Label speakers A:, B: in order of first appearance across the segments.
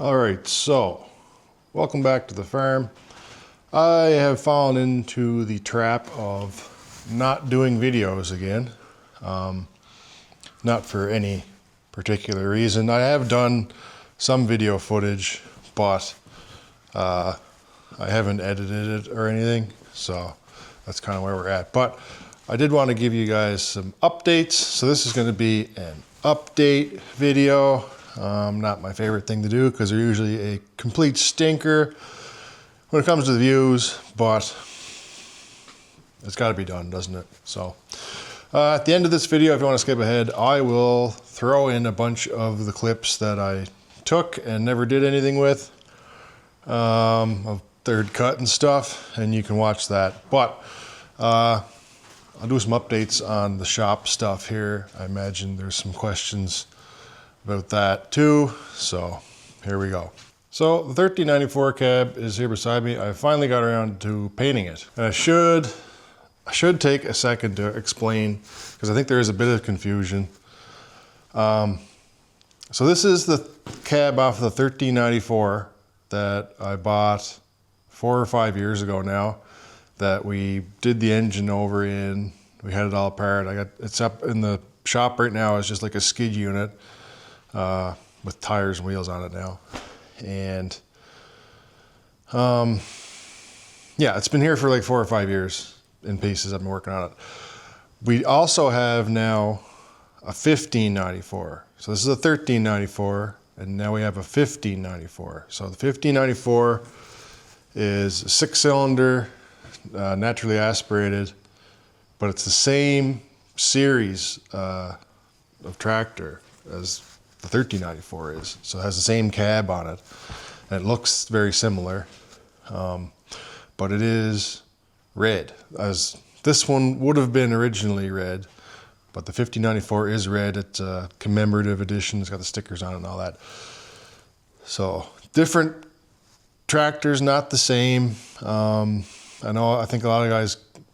A: All right, so welcome back to the farm. I have fallen into the trap of not doing videos again. Not for any particular reason. I have done some video footage, but I haven't edited it or anything, so that's kind of where we're at. But I did want to give you guys some updates. So this is going to be an update video. Not my favorite thing to do because they're usually a complete stinker when it comes to the views, but it's got to be done, doesn't it? So at the end of this video, if you want to skip ahead, I will throw in a bunch of the clips that I took and never did anything with, of third cut and stuff, and you can watch that. But I'll do some updates on the shop stuff here. I imagine there's some questions about that too, so here we go. So the 1394 cab is here beside me. I finally got around to painting it, and I should take a second to explain, because I think there is a bit of confusion. So this is the cab off the 1394 that I bought 4 or 5 years ago now, that we did the engine over in. We had it all apart. It's up in the shop right now. It's just like a skid unit with tires and wheels on it now. And yeah, it's been here for like 4 or 5 years in pieces. I've been working on it. We also have now a 1594. So this is a 1394, and now we have a 1594. So the 1594 is a 6-cylinder, naturally aspirated, but it's the same series of tractor as the 1394 is. So it has the same cab on it, and it looks very similar, but it is red, as this one would have been originally red, but the 1594 is red. It's a commemorative edition. It's got the stickers on it and all that. So different tractors, not the same. I think a lot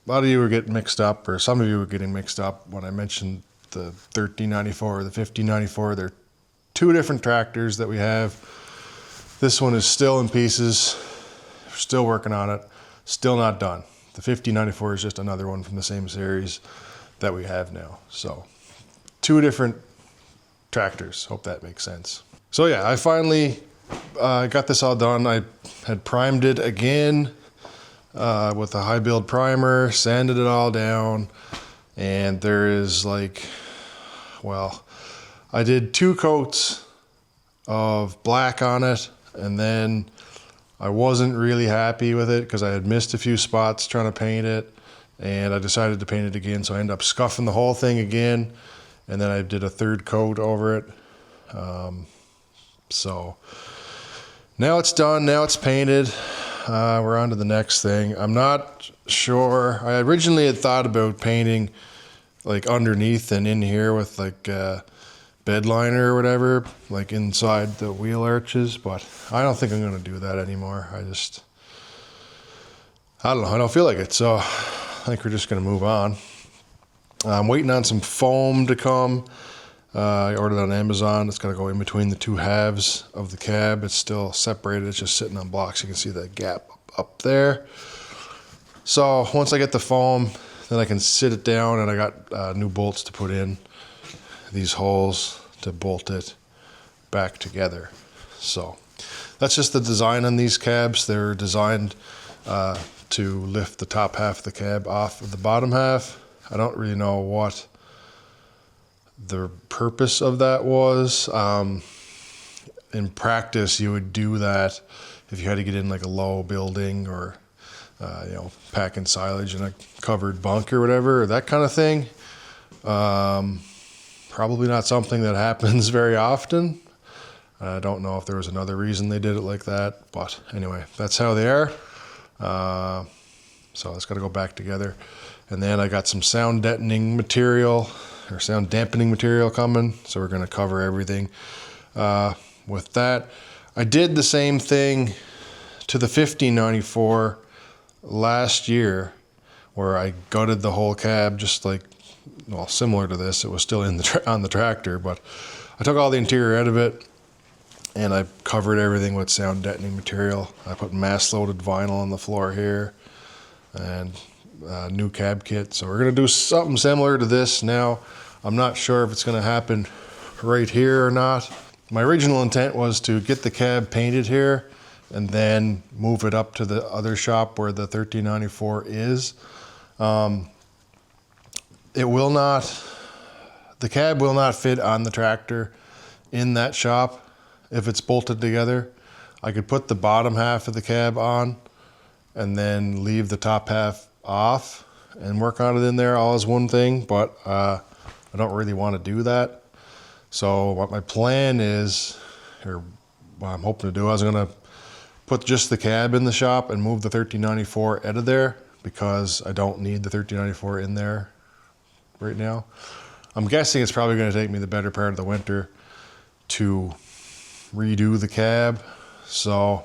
A: of you were getting mixed up, or some of you were getting mixed up when I mentioned the 1394 or the 1594. They're two different tractors that we have. This one is still in pieces. We're still working on it. Still not done. The 1594 is just another one from the same series that we have now. So two different tractors. Hope that makes sense. So yeah, I finally got this all done. I had primed it again with a high build primer, sanded it all down, and there is like, well, I did 2 coats of black on it, and then I wasn't really happy with it because I had missed a few spots trying to paint it, and I decided to paint it again, so I ended up scuffing the whole thing again, and then I did a 3rd coat over it. So now it's done, now it's painted. We're on to the next thing. I'm not sure. I originally had thought about painting like underneath and in here with like bed liner or whatever, like inside the wheel arches, but I don't think I'm going to do that anymore. I don't know, I don't feel like it, so I think we're just going to move on. I'm waiting on some foam to come. I ordered it on Amazon. It's going to go in between the 2 halves of the cab. It's still separated. It's just sitting on blocks. You can see that gap up there. So once I get the foam, then I can sit it down, and I got new bolts to put in these holes to bolt it back together. So that's just the design on these cabs. They're designed to lift the top half of the cab off of the bottom half. I don't really know what the purpose of that was. In practice, you would do that if you had to get in like a low building, or packing silage in a covered bunk or whatever, or that kind of thing. Probably not something that happens very often. I don't know if there was another reason they did it like that, but anyway, that's how they are. So it's got to go back together. And then I got some sound deadening material, or sound dampening material coming, so we're going to cover everything with that. I did the same thing to the 1594 last year, where I gutted the whole cab, just like, well, similar to this. It was still on the tractor, but I took all the interior out of it, And I covered everything with sound deadening material. I put mass loaded vinyl on the floor here and a new cab kit. So we're gonna do something similar to this now. I'm not sure if it's gonna happen right here or not. My original intent was to get the cab painted here and then move it up to the other shop where the 1394 is. It will not, the cab will not fit on the tractor in that shop if it's bolted together. I could put the bottom half of the cab on and then leave the top half off and work on it in there all as one thing, but I don't really want to do that. So what my plan is, or what I'm hoping to do, I was gonna put just the cab in the shop and move the 1394 out of there because I don't need the 1394 in there right now. I'm guessing it's probably gonna take me the better part of the winter to redo the cab, so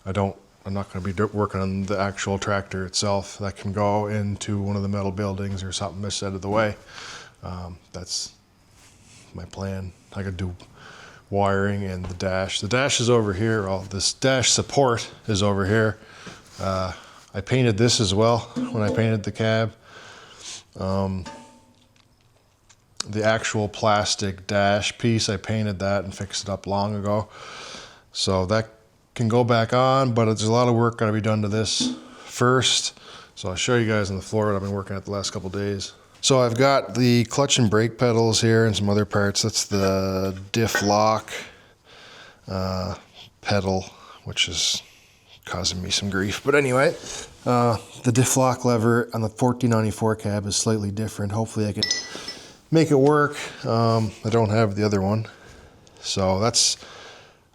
A: I'm not going to be working on the actual tractor itself. That can go into one of the metal buildings or something that's out of the way. That's my plan. I could do wiring and the dash. The dash is over here. Well, this dash support is over here. I painted this as well when I painted the cab. The actual plastic dash piece, I painted that and fixed it up long ago. So that can go back on, but there's a lot of work got to be done to this first. So I'll show you guys on the floor what I've been working at the last couple days. So I've got the clutch and brake pedals here and some other parts. That's the diff lock pedal, which is causing me some grief. But anyway, the diff lock lever on the 1494 cab is slightly different. Hopefully I can make it work. I don't have the other one. So that's,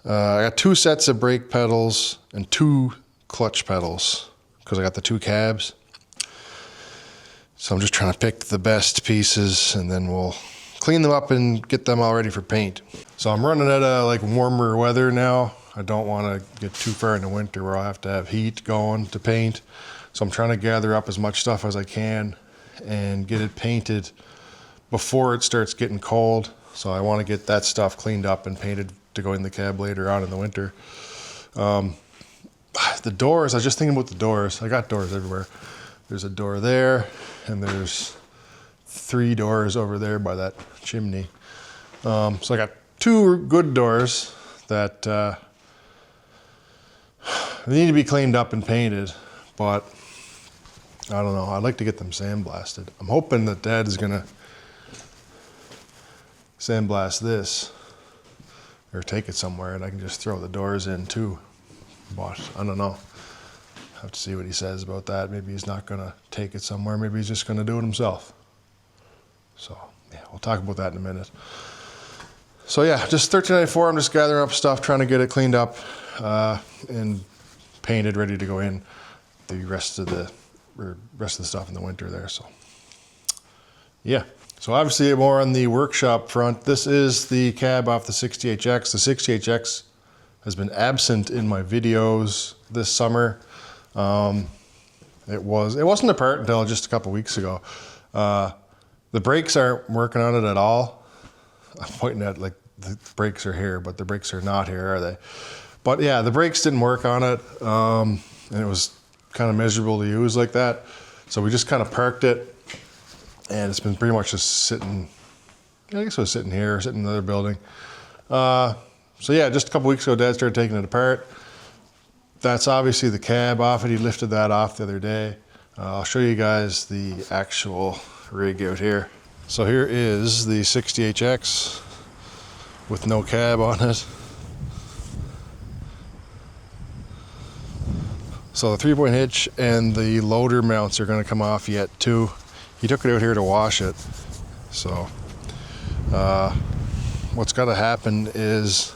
A: I got 2 sets of brake pedals and 2 clutch pedals because I got the 2 cabs. So I'm just trying to pick the best pieces and then we'll clean them up and get them all ready for paint. So I'm running out of like warmer weather now. I don't want to get too far in the winter where I'll have to have heat going to paint. So I'm trying to gather up as much stuff as I can and get it painted before it starts getting cold. So I want to get that stuff cleaned up and painted to go in the cab later on in the winter. The doors, I was just thinking about the doors. I got doors everywhere. There's a door there and there's 3 doors over there by that chimney. So I got 2 good doors that they need to be cleaned up and painted, but I don't know. I'd like to get them sandblasted. I'm hoping that Dad is gonna sandblast this or take it somewhere and I can just throw the doors in too, but I don't know. I have to see what he says about that. Maybe he's not gonna take it somewhere. Maybe he's just gonna do it himself. So yeah, we'll talk about that in a minute. So yeah, just 1394, I'm just gathering up stuff, trying to get it cleaned up and painted, ready to go in the rest of the stuff in the winter there. So yeah. So obviously more on the workshop front. This is the cab off the 60HX. The 60HX has been absent in my videos this summer. It wasn't apart until just a couple weeks ago. The brakes aren't working on it at all. I'm pointing at like the brakes are here, but the brakes are not here, are they? But yeah, the brakes didn't work on it, and it was kind of miserable to use like that. So we just kind of parked it. And it's been pretty much just sitting, I guess it was sitting here, sitting in another building. So yeah, just a couple weeks ago, Dad started taking it apart. That's obviously the cab off it. He lifted that off the other day. I'll show you guys the actual rig out here. So here is the 60HX with no cab on it. So the 3-point hitch and the loader mounts are gonna come off yet too. He took it out here to wash it. So what's got to happen is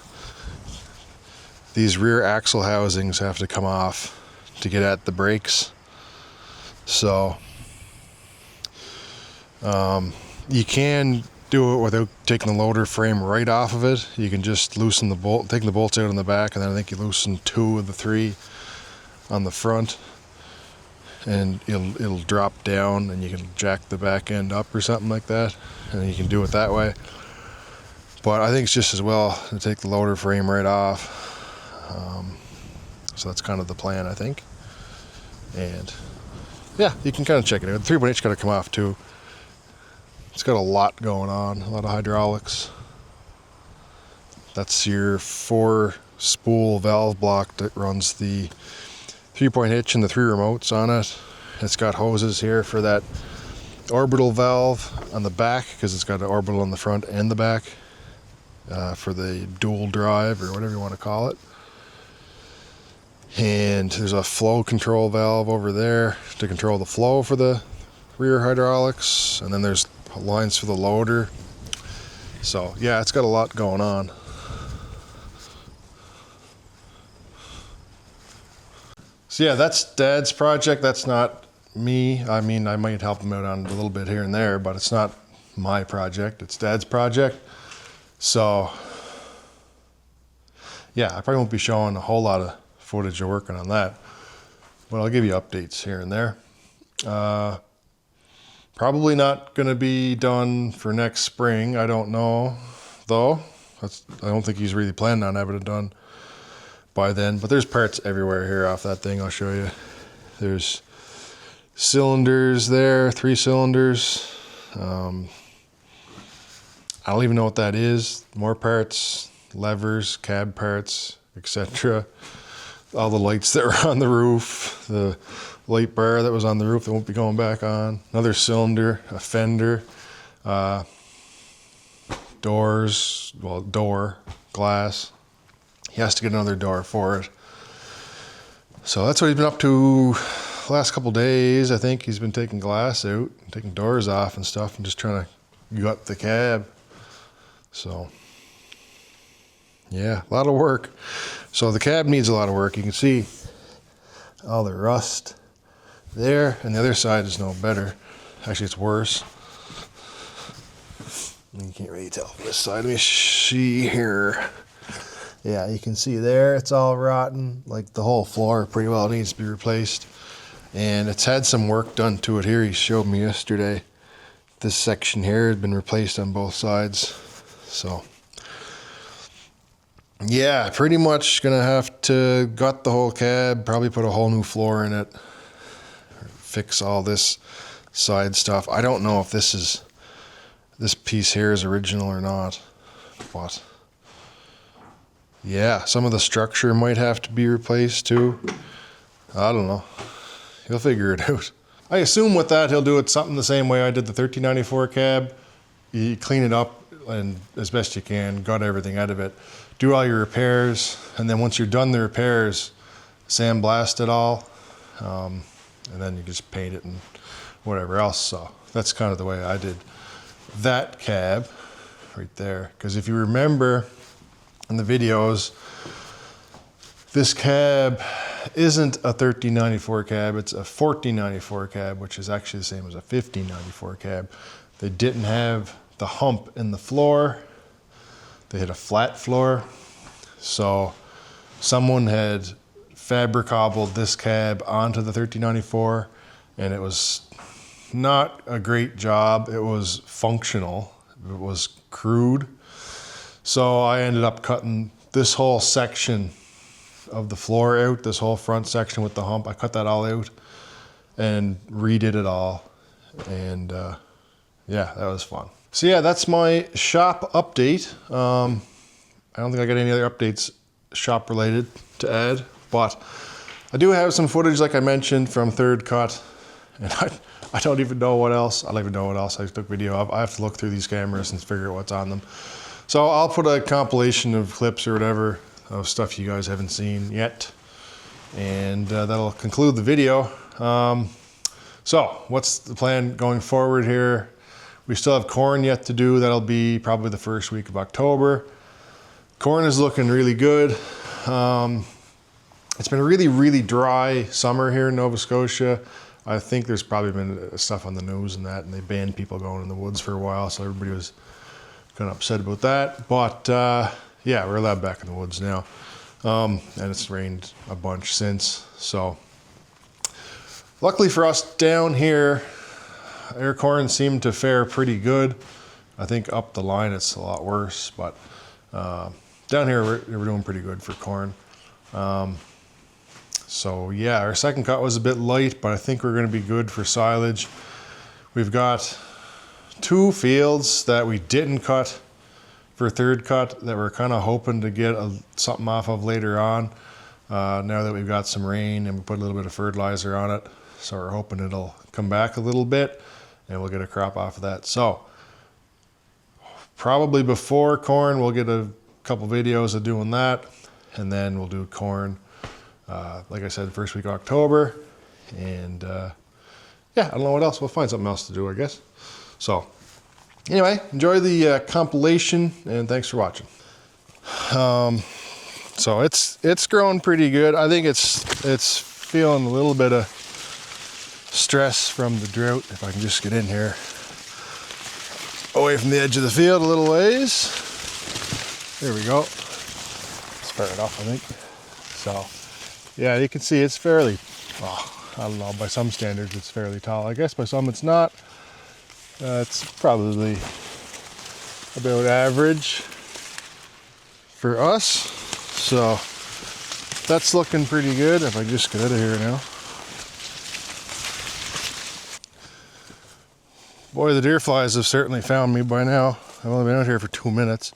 A: these rear axle housings have to come off to get at the brakes. So you can do it without taking the loader frame right off of it. You can just loosen the bolt, taking the bolts out on the back, and then I think you loosen 2 of the 3 on the front. And it'll drop down and you can jack the back end up or something like that, and you can do it that way. But I think it's just as well to take the loader frame right off. So that's kind of the plan, I think. And yeah, you can kind of check it out. The 3.8's got to come off too. It's got a lot going on, a lot of hydraulics. That's your 4-spool valve block that runs the 3-point hitch and the 3 remotes on it. It's got hoses here for that orbital valve on the back, because it's got an orbital on the front and the back for the dual drive or whatever you want to call it. And there's a flow control valve over there to control the flow for the rear hydraulics, and then there's lines for the loader. So yeah, it's got a lot going on. So yeah, that's Dad's project. That's not me. I mean, I might help him out on a little bit here and there, but it's not my project. It's Dad's project. So yeah, I probably won't be showing a whole lot of footage of working on that, but I'll give you updates here and there. Probably not going to be done for next spring. I don't know, though. I don't think he's really planning on having it done by then. But there's parts everywhere here off that thing. I'll show you. There's cylinders there, 3 cylinders. I don't even know what that is. More parts, levers, cab parts, etc. All the lights that were on the roof, the light bar that was on the roof that won't be going back on, another cylinder, a fender, doors, well, door, glass. He has to get another door for it. So that's what he's been up to the last couple days. I think he's been taking glass out, taking doors off and stuff, and just trying to gut the cab. So yeah, a lot of work. So the cab needs a lot of work. You can see all the rust there, and the other side is no better. Actually, it's worse. You can't really tell from this side. Let me see here. Yeah, you can see there, it's all rotten. Like the whole floor pretty well needs to be replaced. And it's had some work done to it here. He showed me yesterday. This section here has been replaced on both sides. So yeah, pretty much gonna have to gut the whole cab, probably put a whole new floor in it, fix all this side stuff. I don't know if this piece here is original or not, but yeah, some of the structure might have to be replaced too. I don't know. He'll figure it out. I assume with that he'll do it something the same way I did the 1394 cab. You clean it up and as best you can, gut everything out of it. Do all your repairs, and then once you're done the repairs, sandblast it all, and then you just paint it and whatever else. So that's kind of the way I did that cab right there. Because if you remember in the videos, this cab isn't a 1394 cab, it's a 1494 cab, which is actually the same as a 1594 cab. They didn't have the hump in the floor. They had a flat floor. So someone had fabric cobbled this cab onto the 1394, and it was not a great job. It was functional. It was crude. So I ended up cutting this whole section of the floor out, this whole front section with the hump. I cut that all out and redid it all. And yeah, that was fun. So yeah, that's my shop update. I don't think I got any other updates shop related to add, but I do have some footage, like I mentioned, from third cut, and I don't even know what else. I don't even know what else I took video of. I have to look through these cameras and figure out what's on them. So I'll put a compilation of clips or whatever of stuff you guys haven't seen yet, and that'll conclude the video. So what's the plan going forward here? We still have corn yet to do. That'll be probably the first week of October. Corn is looking really good. It's been a really, really dry summer here in Nova Scotia. I think there's probably been stuff on the news and that, and they banned people going in the woods for a while, so everybody was kind of upset about that. But yeah, we're allowed back in the woods now. And it's rained a bunch since. So luckily for us down here, our corn seemed to fare pretty good. I think up the line it's a lot worse, but down here we're doing pretty good for corn. So yeah, our second cut was a bit light, but I think we're going to be good for silage. We've got 2 fields that we didn't cut for third cut that we're kind of hoping to get something off of later on. Now that we've got some rain and we put a little bit of fertilizer on it. So we're hoping it'll come back a little bit and we'll get a crop off of that. So probably before corn, we'll get a couple videos of doing that. And then we'll do corn, like I said, first week of October. And yeah, I don't know what else. We'll find something else to do, I guess. So anyway, enjoy the compilation and thanks for watching. So it's growing pretty good. I think it's feeling a little bit of stress from the drought. If I can just get in here, away from the edge of the field a little ways. There we go. It's fair enough, I think. So yeah, you can see it's fairly, I don't know, by some standards it's fairly tall. I guess by some it's not. It's probably about average for us. So that's looking pretty good. If I just get out of here now. Boy, the deer flies have certainly found me by now. I've only been out here for 2 minutes.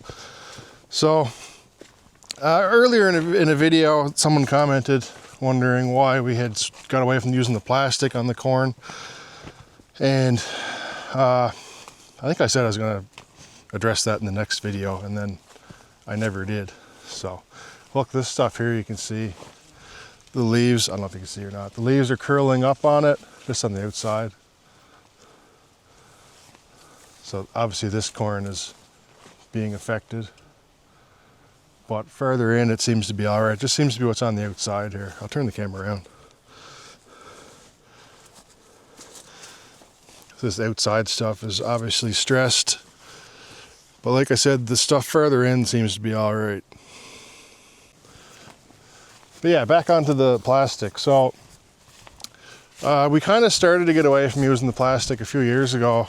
A: So earlier in a video, someone commented wondering why we had got away from using the plastic on the corn. And I think I said I was going to address that in the next video, and then I never did. So look, this stuff here, you can see the leaves. I don't know if you can see or not. The leaves are curling up on it, just on the outside. So obviously this corn is being affected. But further in, it seems to be all right. It just seems to be what's on the outside here. I'll turn the camera around. This outside stuff is obviously stressed. But like I said, the stuff further in seems to be all right. But yeah, back onto the plastic. So we kind of started to get away from using the plastic a few years ago.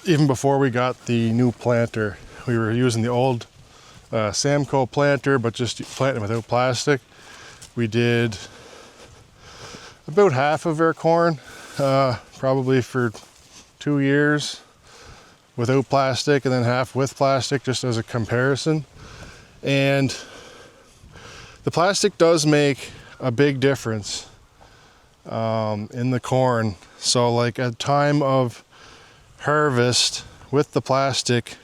A: Even before we got the new planter, we were using the old Samco planter, but just planting without plastic. We did about half of our corn, probably for 2 years without plastic, and then half with plastic, just as a comparison. And the plastic does make a big difference in the corn. So like at time of harvest with the plastic,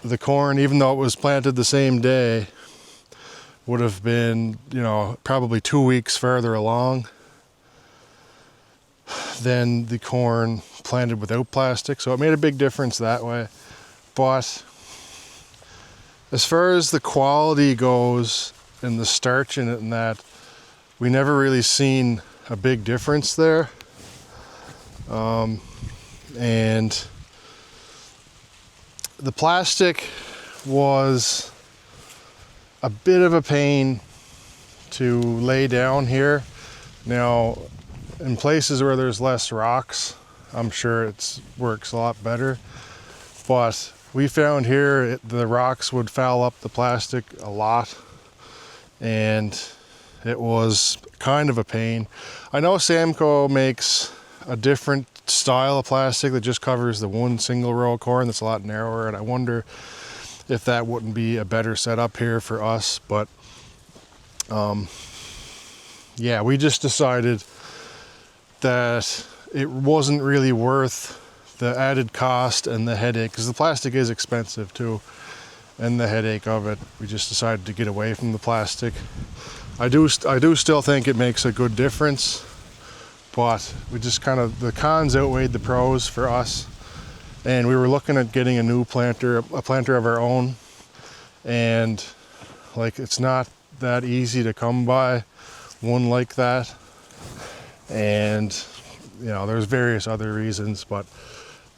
A: the corn, even though it was planted the same day, would have been, you know, probably 2 weeks further along than the corn planted without plastic. So it made a big difference that way. But as far as the quality goes and the starch in it and that, we never really seen a big difference there. And the plastic was a bit of a pain to lay down here. Now, in places where there's less rocks, I'm sure it works a lot better. But we found here the rocks would foul up the plastic a lot, and it was kind of a pain. I know Samco makes a different style of plastic that just covers the one single row of corn that's a lot narrower, and I wonder if that wouldn't be a better setup here for us. But yeah, we just decided that it wasn't really worth the added cost and the headache, because the plastic is expensive too, and the headache of it. We just decided to get away from the plastic. I do still think it makes a good difference, but we just kind of, the cons outweighed the pros for us, and we were looking at getting a new planter, a planter of our own, and like, it's not that easy to come by one like that. And you know, there's various other reasons, but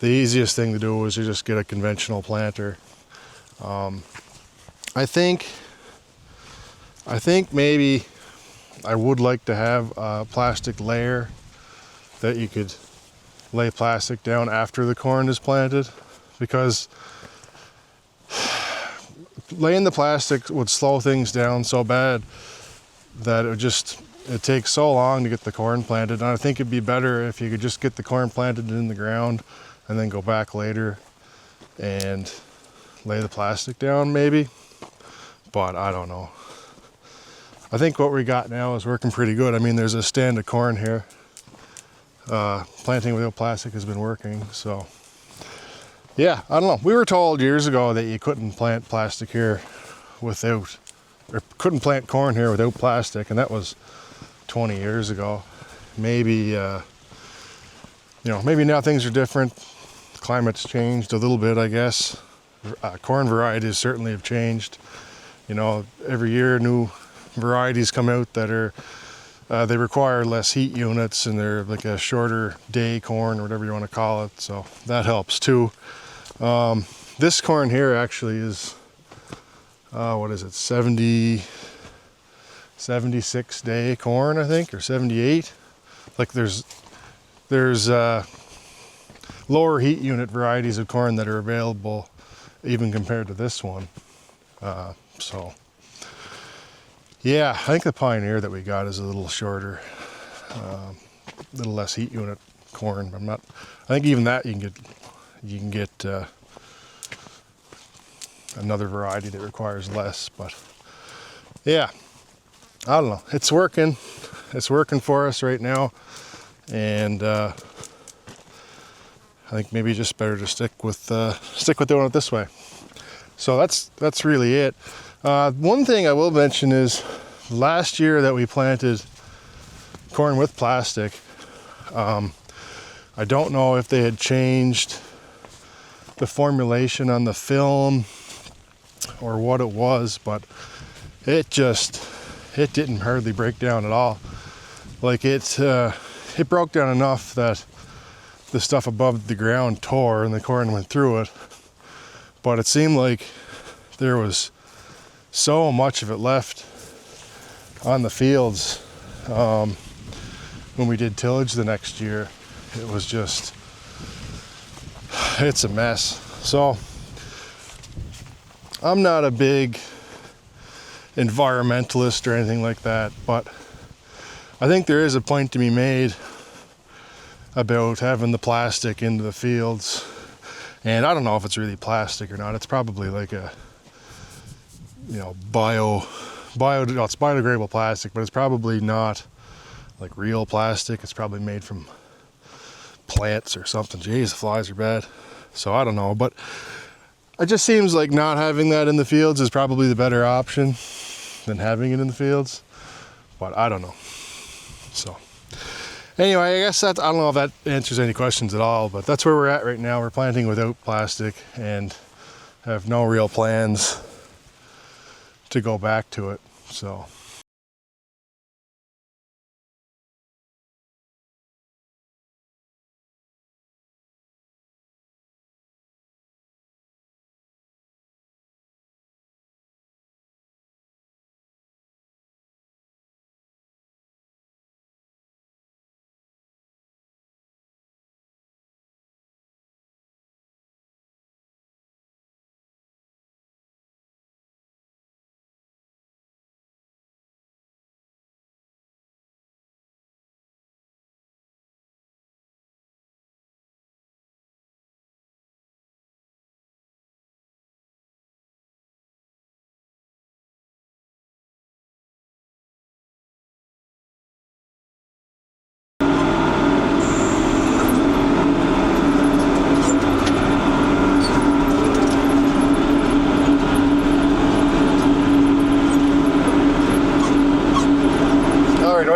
A: the easiest thing to do is to just get a conventional planter. I think maybe I would like to have a plastic layer that you could lay plastic down after the corn is planted, because laying the plastic would slow things down so bad that it takes so long to get the corn planted. And I think it'd be better if you could just get the corn planted in the ground and then go back later and lay the plastic down maybe. But I don't know. I think what we got now is working pretty good. I mean, there's a stand of corn here. Planting without plastic has been working, so yeah, I don't know. We were told years ago that you couldn't plant plastic here without, or couldn't plant corn here without plastic, and that was 20 years ago. Maybe, maybe now things are different. Climate's changed a little bit, I guess. Corn varieties certainly have changed. Every year new varieties come out that are, they require less heat units, and they're like a shorter day corn or whatever you want to call it. So that helps too. This corn here actually is, what is it, 76 day corn, I think, or 78. Like there's lower heat unit varieties of corn that are available even compared to this one. So yeah, I think the Pioneer that we got is a little shorter, a little less heat unit corn. I think even that you can get another variety that requires less, but yeah, I don't know. It's working for us right now, and I think maybe just better to stick with doing it this way. So that's really it. One thing I will mention is last year that we planted corn with plastic, I don't know if they had changed the formulation on the film or what it was, but it didn't hardly break down at all. Like it broke down enough that the stuff above the ground tore and the corn went through it, but it seemed like there was so much of it left on the fields when we did tillage the next year. It was just, it's a mess. So I'm not a big environmentalist or anything like that, but I think there is a point to be made about having the plastic into the fields. And I don't know if it's really plastic or not. It's probably like a, it's biodegradable plastic, but it's probably not like real plastic. It's probably made from plants or something. Jeez, the flies are bad. So I don't know, but it just seems like not having that in the fields is probably the better option than having it in the fields, but I don't know. So anyway, I guess I don't know if that answers any questions at all, but that's where we're at right now. We're planting without plastic and have no real plans to go back to it. So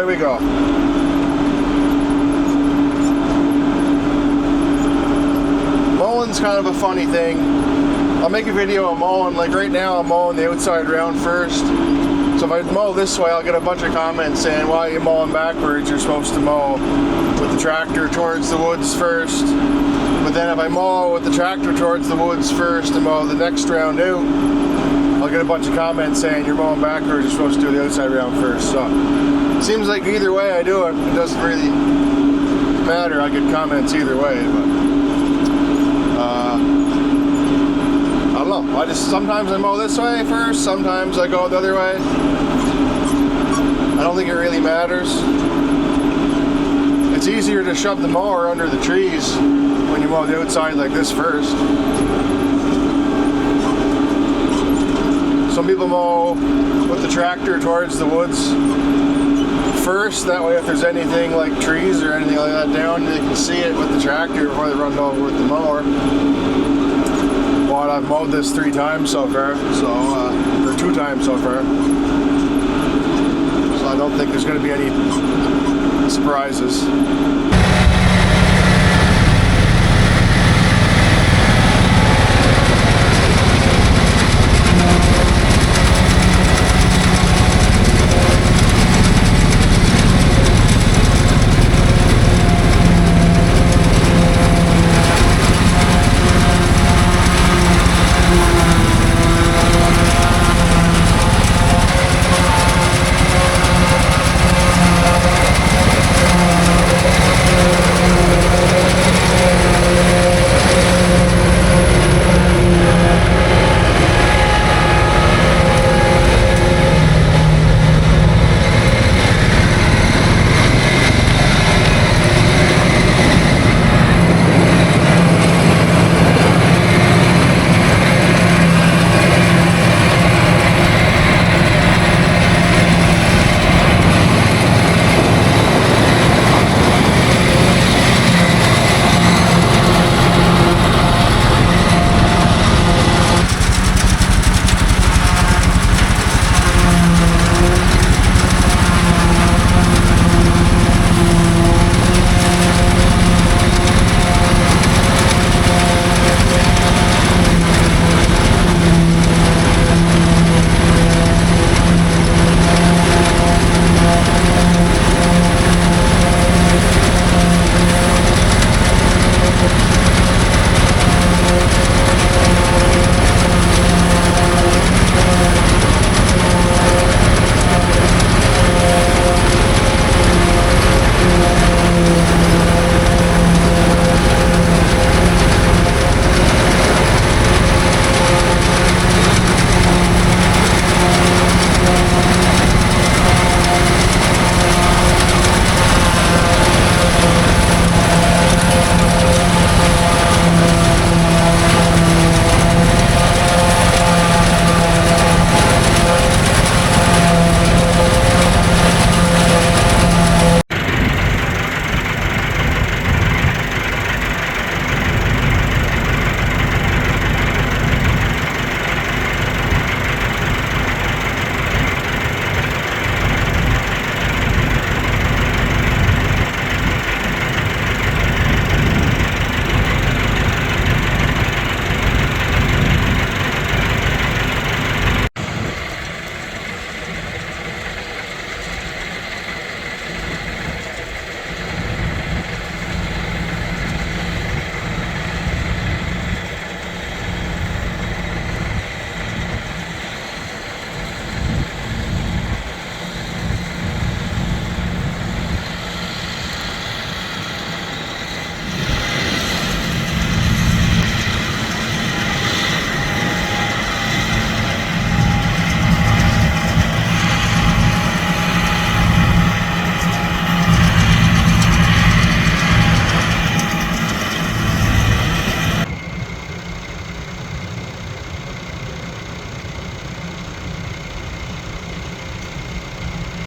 A: away we go. Mowing's kind of a funny thing. I'll make a video of mowing. Like right now I'm mowing the outside round first. So if I mow this way, I'll get a bunch of comments saying, why are you mowing backwards? You're supposed to mow with the tractor towards the woods first. But then if I mow with the tractor towards the woods first and mow the next round out, I'll get a bunch of comments saying you're mowing backwards, you're supposed to do the outside round first. So it seems like either way I do it, it doesn't really doesn't matter. I get comments either way, but I don't know. Sometimes I mow this way first, sometimes I go the other way. I don't think it really matters. It's easier to shove the mower under the trees when you mow the outside like this first. Some people mow with the tractor towards the woods first, that way if there's anything like trees or anything like that down, they can see it with the tractor before they run over with the mower. But I've mowed this 3 times so far, so or 2 times so far. So I don't think there's going to be any surprises.